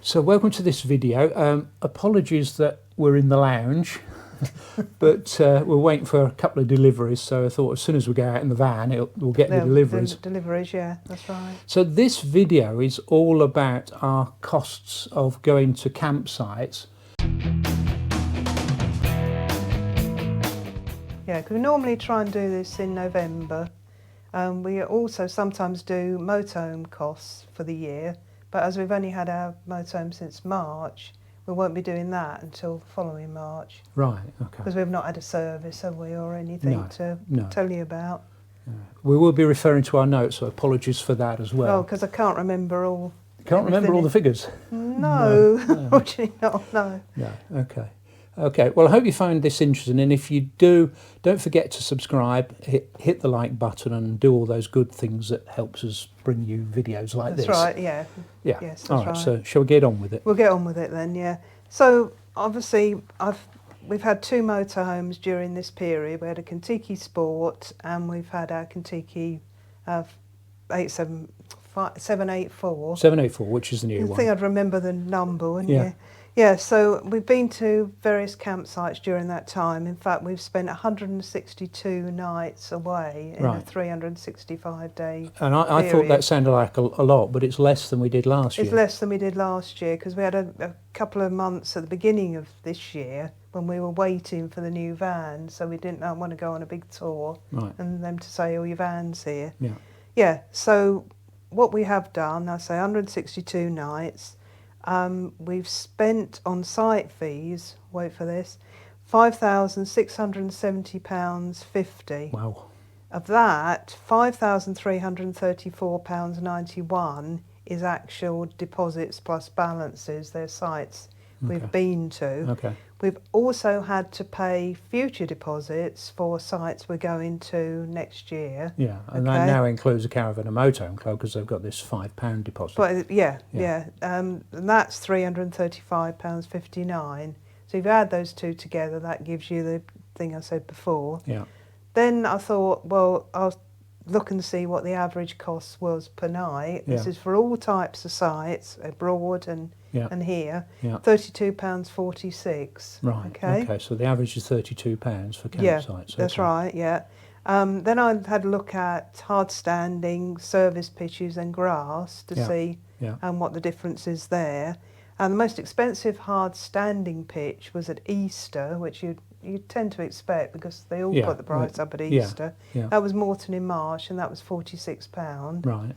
So welcome to this video. Apologies that we're in the lounge, but we're waiting for a couple of deliveries, so I thought as soon as we go out in the van we'll get the deliveries. The deliveries, yeah, that's right. So this video is all about our costs of going to campsites. Yeah, because we normally try and do this in November. We also sometimes do motorhome costs for the year, but as we've only had our motorhome since March, we won't be doing that until the following March. Right, okay. Because we've not had a service, have we, or anything to tell you about. We will be referring to our notes, so apologies for that as well. Oh, because I can't remember all... Can't remember all the figures? No, unfortunately not, no. No, okay. Okay, well I hope you find this interesting, and if you do, don't forget to subscribe, hit the like button and do all those good things that helps us bring you videos like this. That's right, yeah. Yeah, yes, that's all right, right. so shall we get on with it? We'll get on with it then, yeah. So obviously we've had two motorhomes during this period. We had a Kon-Tiki Sport and we've had our Kon-Tiki 784. 784, which is the new one. I think I'd remember the number, wouldn't Yeah. you? Yeah, so we've been to various campsites during that time. In fact, we've spent 162 nights away in a 365-day And I thought that sounded like a lot, but it's less than we did last year. It's less than we did last year because we had a couple of months at the beginning of this year when we were waiting for the new van, so we didn't want to go on a big tour and them to say, oh, your van's here. Yeah. Yeah, so what we have done, I say 162 nights. We've spent on site fees, wait for this, £5,670.50. Wow. Of that, £5,334.91 is actual deposits plus balances. They're sites we've been to. Okay. We've also had to pay future deposits for sites we're going to next year. Yeah, and that now includes a caravan and motorhome club because they've got this £5 deposit. But yeah. And that's £335.59. So if you add those two together, that gives you the thing I said before. Yeah. Then I thought, well, I'll look and see what the average cost was per night. This is for all types of sites, abroad and here, £32.46. Right, okay, so the average is £32 for campsites. Yeah, that's right, yeah. Then I had a look at hard standing, service pitches and grass to see what the difference is there. And the most expensive hard standing pitch was at Easter, which you tend to expect because they all put the price up at Easter. Yeah. That was Morton in Marsh and that was £46. Right.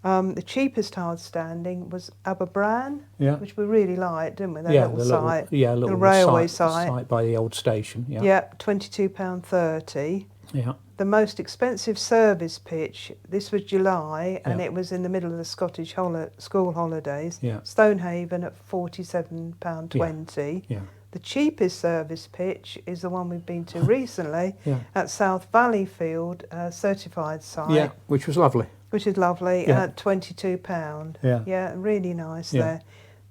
The cheapest hard standing was Aberbran, which we really liked, didn't we? That little site, little railway site by the old station. Yeah. Yeah, £22.30. Yeah. The most expensive service pitch, this was July, and it was in the middle of the Scottish school holidays. Yeah. Stonehaven at £47.20. Yeah. The cheapest service pitch is the one we've been to recently at South Valleyfield, certified site. Yeah, which was lovely. Which is lovely, at £22. Yeah, really nice there.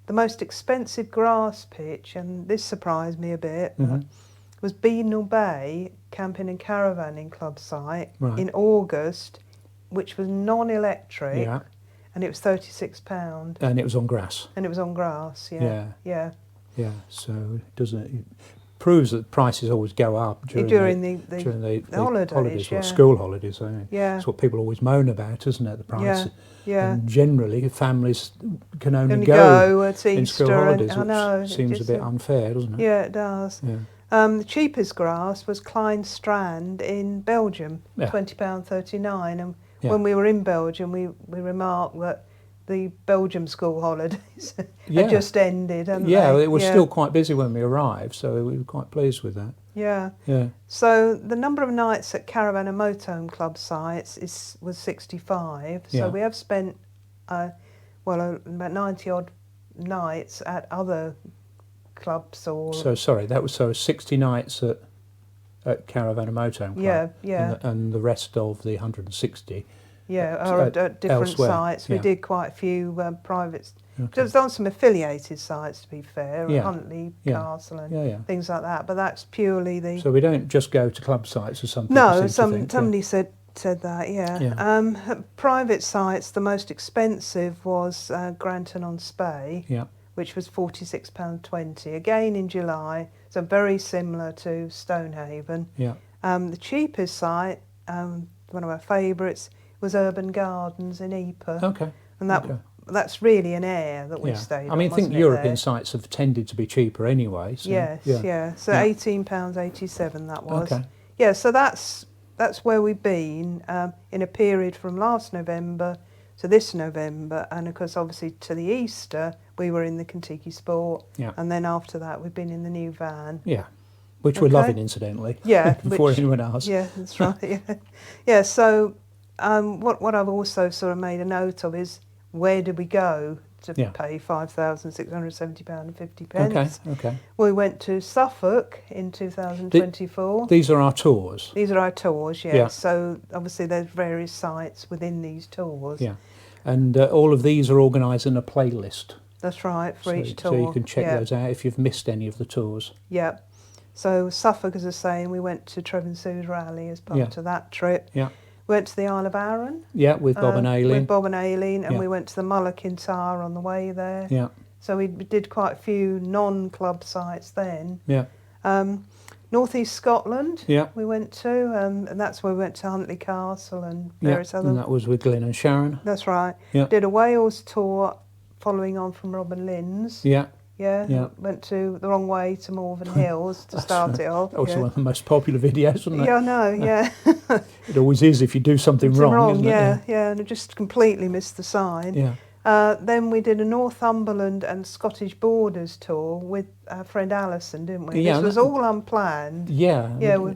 The most expensive grass pitch, and this surprised me a bit, was Beadnell Bay Camping and Caravanning Club site in August, which was non-electric, and it was £36. And it was on grass. And it was on grass, yeah. So it proves that prices always go up during the holidays, or school holidays. That's what people always moan about, isn't it? The price. Yeah. And generally, families can only go at Easter in school holidays, I know, which seems a bit unfair, doesn't it? Yeah, it does. Yeah. The cheapest grass was Klein Strand in Belgium, £20.39. And when we were in Belgium, we remarked that the Belgium school holidays had just ended. It was still quite busy when we arrived, so we were quite pleased with that. Yeah. So the number of nights at caravan and motorhome club sites was 65. So we have spent about 90 odd nights at other clubs or. So sorry, that was 60 nights at caravan and motorhome club. And the rest of the 160. At different elsewhere. sites. We did quite a few private. There's on some affiliated sites, to be fair, Huntley Castle and things like that. But that's purely the. So we don't just go to club sites or something. No, somebody said that. Private sites. The most expensive was Granton on Spey. which was £46.20, again in July, so very similar to Stonehaven. Yeah. The cheapest site, one of our favourites, was Urban Gardens in Ypres. Okay. And that's really an air that we stayed on. I mean, I think European sites have tended to be cheaper anyway. So, yes, yeah. So £18.87 that was. Okay. Yeah, so that's where we've been in a period from last November to this November, and of course, obviously to the Easter, we were in the Kon-Tiki Sport, and then after that, we've been in the new van. Yeah, which we're loving, incidentally. Yeah, before anyone else. Yeah, that's right. Yeah, yeah. So, what I've also sort of made a note of is where did we go to pay £5,670.50? Okay. We went to Suffolk in 2024. These are our tours. These are our tours, yes. So obviously there's various sites within these tours. Yeah, and all of these are organised in a playlist. That's right, for each tour. So you can check those out if you've missed any of the tours. Yeah. So Suffolk, as I say, and we went to Trevensooth Rally as part of that trip. Yeah. We went to the Isle of Arran. Yeah, with Bob and Aileen. With Bob and Aileen, and we went to the Mull of Kintyre on the way there. Yeah. So we did quite a few non-club sites then. Yeah. North East Scotland. Yeah. We went to, and that's where we went to Huntly Castle and various other. And that was with Glyn and Sharon. That's right. Yeah. Did a Wales tour, following on from Robin Lynn's. Yeah. Yeah. Went to the wrong way to Malvern Hills to start it off. That was one of the most popular videos, wasn't it? Yeah, I know. Yeah. It always is if you do something wrong. Isn't yeah, it? yeah, and I just completely missed the sign. Yeah. Then we did a Northumberland and Scottish Borders tour with our friend Alison, didn't we? Yeah, this was all unplanned. Yeah. Yeah, we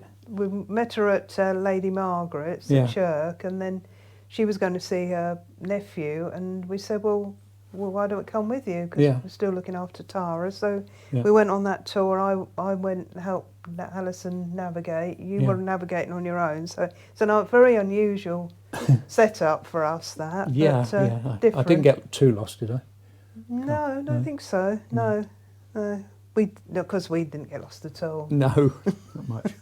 met her at Lady Margaret's at Chirk, and then she was going to see her nephew, and we said, well, why don't we come with you? Because we're still looking after Tara. So we went on that tour. I went and helped Alison navigate. You were navigating on your own. So it's a very unusual setup for us, that. Yeah, but, I didn't get too lost, did I? No, I don't think so. No. Because we didn't get lost at all. No, not much.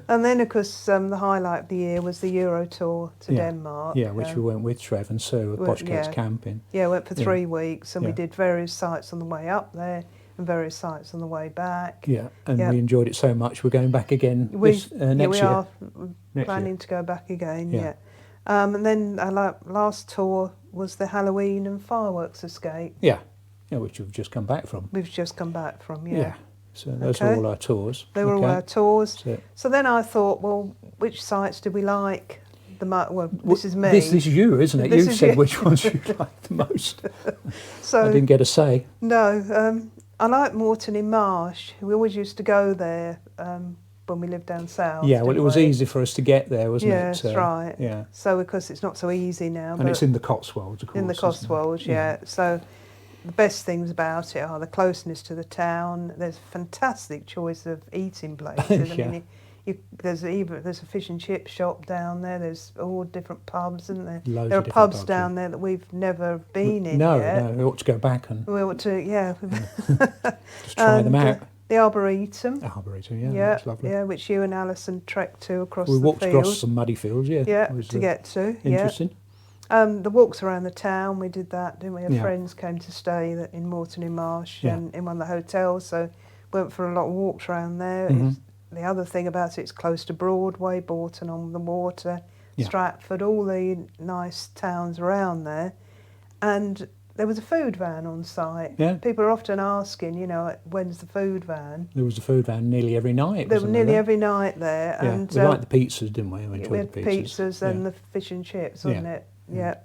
And then, of course, the highlight of the year was the Euro tour to Denmark. Yeah, which we went with Trev and Sue with Boschcats Camping. Yeah, went for 3 weeks, and we did various sites on the way up there and various sites on the way back. Yeah, and we enjoyed it so much, we're going back again next year. We are planning to go back again, and then our last tour was the Halloween and fireworks escape. Yeah, which we've just come back from. We've just come back from, So those were all our tours. They were all our tours. So then I thought, well, which sites do we like the most? Well, this is me. This is you, isn't it? You said which ones you liked the most. So I didn't get a say. No, I like Moreton in Marsh. We always used to go there when we lived down south. Yeah, well, it was easy for us to get there, wasn't it? Yeah, that's right. Yeah. So, because it's not so easy now. And it's in the Cotswolds, of course. In the Cotswolds, So the best things about it are the closeness to the town. There's a fantastic choice of eating places. I mean, there's a fish and chip shop down there. There's all different pubs, isn't there? There are pubs down there that we've never been in yet. No, we ought to go back and... We ought to, just try them out. The Arboretum. That's lovely. Yeah, which you and Alison trekked to across the fields. We walked across some muddy fields, to get to. Interesting. The walks around the town, we did that, didn't we? Our friends came to stay in Moreton in Marsh and in one of the hotels, so went for a lot of walks around there. The other thing about it's close to Broadway, Bourton on the Water, Stratford, all the nice towns around there. And there was a food van on site. Yeah. People are often asking, when's the food van? There was a food van nearly every night. There were nearly every night there. Yeah. And we liked the pizzas, didn't we? We had the pizzas and the fish and chips, wasn't it? Yeah.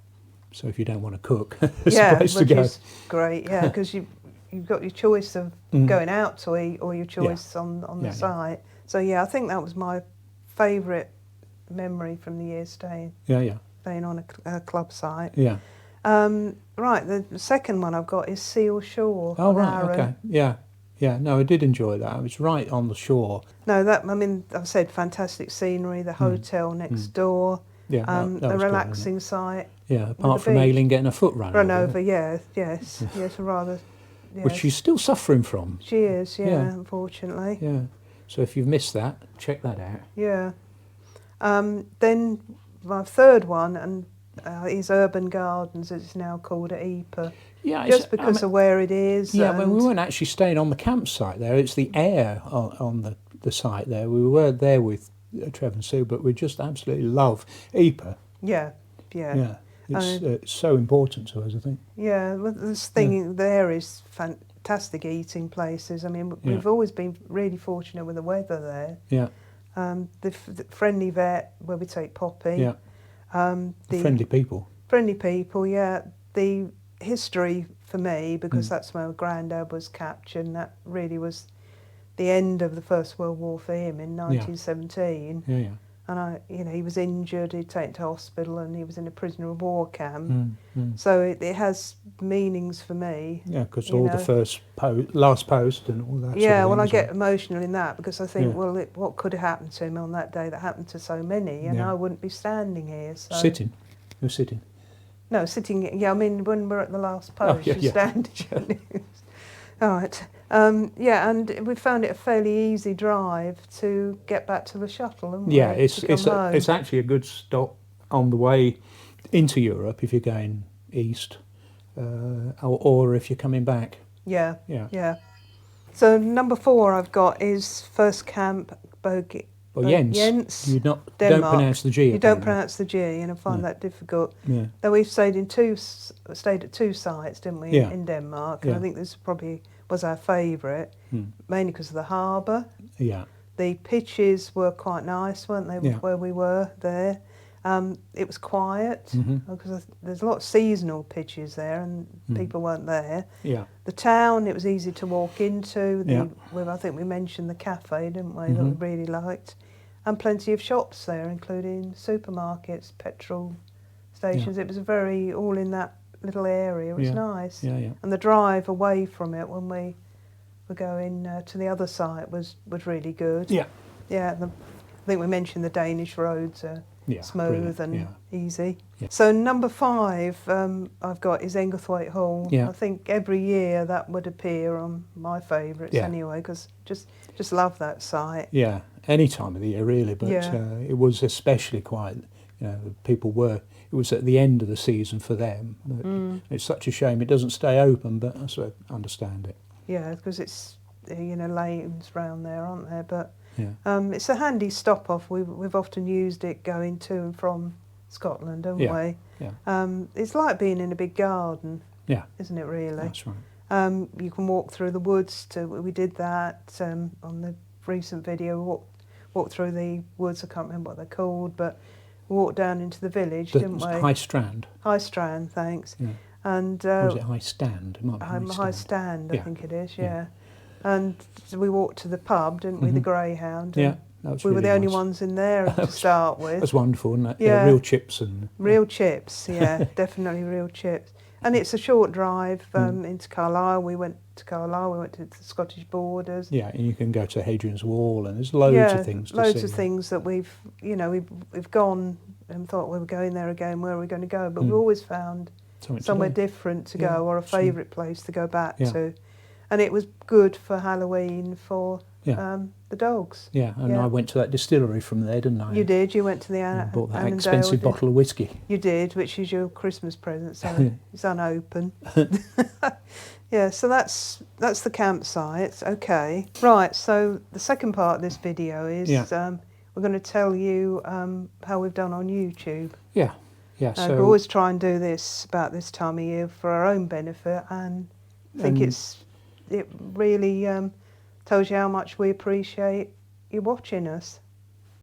So if you don't want to cook, it's a place to go. Which is great, because you've got your choice of going out to eat or your choice on the site. So I think that was my favourite memory from the year staying on a club site. Yeah. Right, the second one I've got is Seal Shore. Oh, right, okay. Yeah, no, I did enjoy that. I was right on the shore. No, I've said fantastic scenery, the hotel next door, the relaxing site. Yeah, apart from Aileen getting a foot run over. Yes, rather. Yes. Which she's still suffering from. She is, unfortunately. Yeah, so if you've missed that, check that out. Yeah. Then my third one, and is Urban Gardens, as it's now called, at Ypres. Yeah, just because of where it is. Yeah, but we weren't actually staying on the campsite there. It's the air on the site there. We were there with Trev and Sue, but we just absolutely love Ypres. Yeah. Yeah, it's so important to us, I think. Yeah, well, this thing there is fantastic eating places. I mean, we've always been really fortunate with the weather there. Yeah. The friendly vet where we take Poppy. Yeah. The friendly people. Friendly people, yeah. The history for me, because that's where my granddad was captured, and that really was the end of the First World War for him in 1917. Yeah. And he was injured, he'd taken to hospital, and he was in a prisoner of war camp. So it has meanings for me. Yeah, because all the last post and all that. Yeah, well, I get emotional in that because I think, well, what could have happened to him on that day that happened to so many, and I wouldn't be standing here. So. Sitting. You're sitting. No, sitting. Yeah, I mean, when we're at the last post, you're standing. All right. And we found it a fairly easy drive to get back to the shuttle. Haven't we? Yeah, it's actually a good stop on the way into Europe if you're going east, or if you're coming back. Yeah. So number 4 I've got is first camp Jens. You don't pronounce the G. You don't pronounce the G, and I find that difficult. Yeah. Though we've stayed at 2 sites, didn't we, in Denmark? And I think this probably was our favourite, mainly because of the harbour. Yeah. The pitches were quite nice, weren't they, where we were there? It was quiet, because there's a lot of seasonal pitches there, and people weren't there. Yeah. The town, it was easy to walk into. I think we mentioned the cafe, didn't we, that we really liked. And plenty of shops there, including supermarkets, petrol stations. It was all in that little area. It was nice. Yeah. And the drive away from it when we were going to the other site was really good. Yeah. Yeah, I think we mentioned the Danish roads are smooth and easy. Yeah. So number 5 I've got is Englethwaite Hall. Yeah. I think every year that would appear on my favourites anyway, because just love that site. Yeah, any time of the year really, but it was especially quiet. It was at the end of the season for them. It's such a shame it doesn't stay open, but I sort of understand it. Yeah, because it's lanes round there, aren't there? But it's a handy stop off. We've often used it going to and from Scotland, haven't we? Yeah. It's like being in a big garden. Yeah. Isn't it really? That's right. You can walk through the woods. We did that on the recent video. Walked through the woods. I can't remember what they're called, but we walked down into the village, didn't we? High Strand. High Strand, thanks. Yeah. And or is it High Stand? It might be High Stand, I think it is. Yeah. And we walked to the pub, didn't we? The Greyhound. Yeah. That was we were the only nice. ones in there to start with. That's wonderful, isn't it? Yeah. Real chips and real chips. Yeah, definitely real chips. And it's a short drive into Carlisle. We went to Carlisle. We went to the Scottish borders. Yeah, and you can go to Hadrian's Wall, and there's loads of things to see. Loads of things that we've gone and thought we were going there again. Where are we going to go? But we've always found somewhere different to go, or a favourite place to go back to. And it was good for Halloween for the dogs. Yeah, and I went to that distillery from there, didn't I? You did. You went to the bought that Annandale, expensive bottle of whiskey. You did, which is your Christmas present, so it's unopened. Yeah, so that's the campsite. Okay, right. So the second part of this video is we're going to tell you how we've done on YouTube. Yeah. So we always try and do this about this time of year for our own benefit, and I think it really tells you how much we appreciate you watching us.